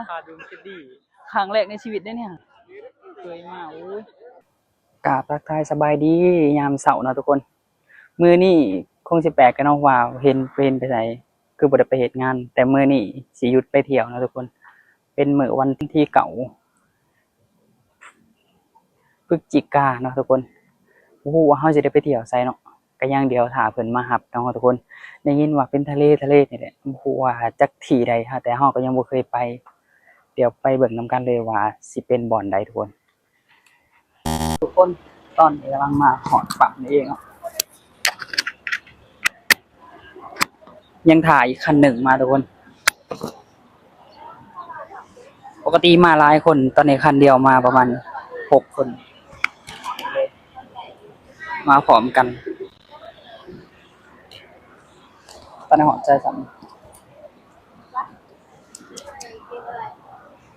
คาดูคิดดีครั้งแรกในชีวิตได้เนี่ยเคยมาโอ้ยกราบทักทายสบายดียามเสาร์เนาะทุกคนมื้อนี้คงสิแปลกกันเนาะว่าเห็นไปไสคือบ่ได้ไปเฮ็ดงานแต่มื้อนี้สิหยุดไปเที่ยวเนาะทุกคนเป็นมื้อวันที่เก้าพฤศจิกายนเนาะทุกคนบ่ฮู้ว่าเราสิได้ไปเที่ยวไสเนาะก็อย่างเดียวถ้าเพิ่นมารับเนาะทุกคนได้ยินว่าเป็นทะเลนี่แหละบ่ฮู้ว่าจักที่ใดแต่เราก็ยังบ่เคยไปเดี๋ยวไปเบิ่งนำกันเลยว่าสิเป็นบ่อนใดทุกคนตอนนี้กำลังมาหอดฝั่งนี้เองเนาะยังถ่ายอีกคันหนึ่งมาทุกคนปกติมาหลายคนตอนนี้คันเดียวมาประมาณ6 คนมาพร้อมกันตอนนี้หอดใจสั่น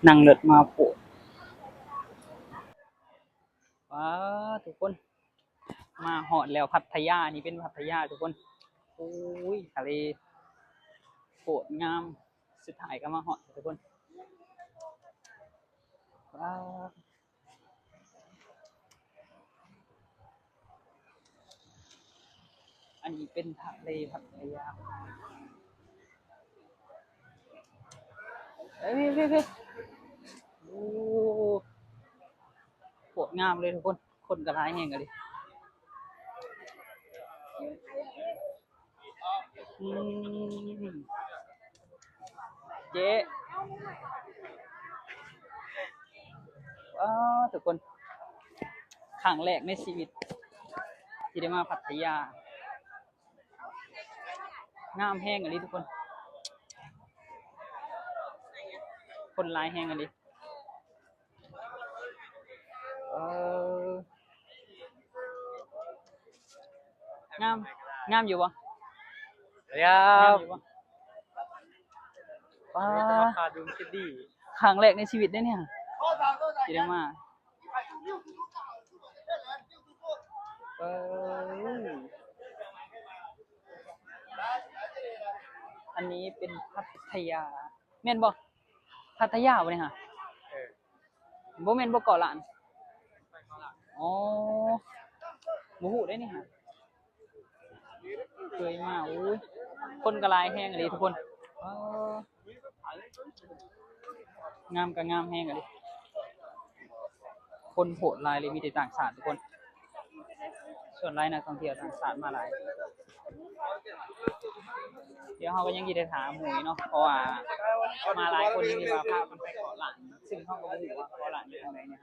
นั่งเลิศมาโปะว้าทุกคนมาหอดแล้วพัทยานี่เป็นพัทยาทุกคนโอ้ยทะเลโคตรงามสุดท้ายก็มาหอดทุกคนว้าอันนี้เป็นทะเลพัทยาเฮ้ยโอ้โคตรงามเลยทุกคนคนกระไรแห้งกันดิเจ๊ว้าทุกคนครั้งแรกในชีวิตที่ได้มาพัทยางามแห้งกันดิทุกคนคนหลายแห้งกันดิเอองามอยู่ปะงามอยู่ปะป้าคาดูคิดดีครั้งแรกในชีวิตได้เนี่ยที่ได้มาเอออันนี้เป็นพัทยาแม่นบ่พัทยาบ่เนี่ยฮะบ่แม่นบ่เกาะล้านอ๋อบ่ฮู้ได้นี่ฮะเคยมาโอ้ยคนก็หลายแฮงอะดิทุกคนเอองามก็งามแฮงอะดิคนโหดหลายเลยมีแต่ต่างชาติทุกคนส่วนหลายนักท่องเที่ยวต่างชาติมาหลายเดี๋ยวเราก็ยังสิได้ถามหมู่เนาะเพราะว่ามาหลายคนที่ว่าพากันไปเกาะล้านซึ่งเฮาก็บ่รู้ว่าเกาะล้านอยู่ตรงไหนเนี่ย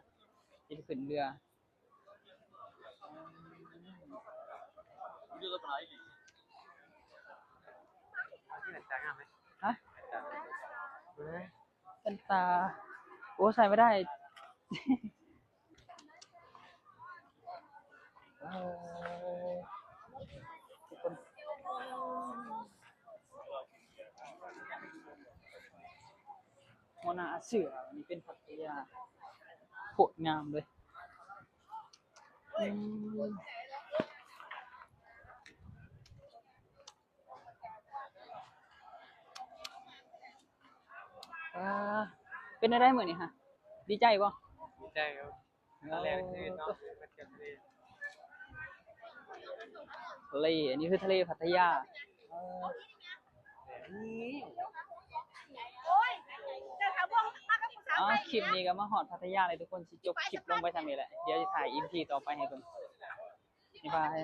สิขึ้นเรือฮะเป็นตาโอ้ใส่ไม่ได้ทุกคนมอนาเสืออันนี้เป็นพัทยาโคตรงามเลยเป็นอะไรเหมือนนี่ฮะดีใจป่ะดีใจครับครั้งแรกในชีวิตเนาะมาเที่ยวทะเลทะเลอันนี้คือทะเลพัทยาคลิปนี้ก็มาหอดพัทยาเลยทุกคนสิจบคลิปลงไปทำนี่แหละเดี๋ยวจะถ่ายอีพีต่อไปให้คุณบ๊ายบาย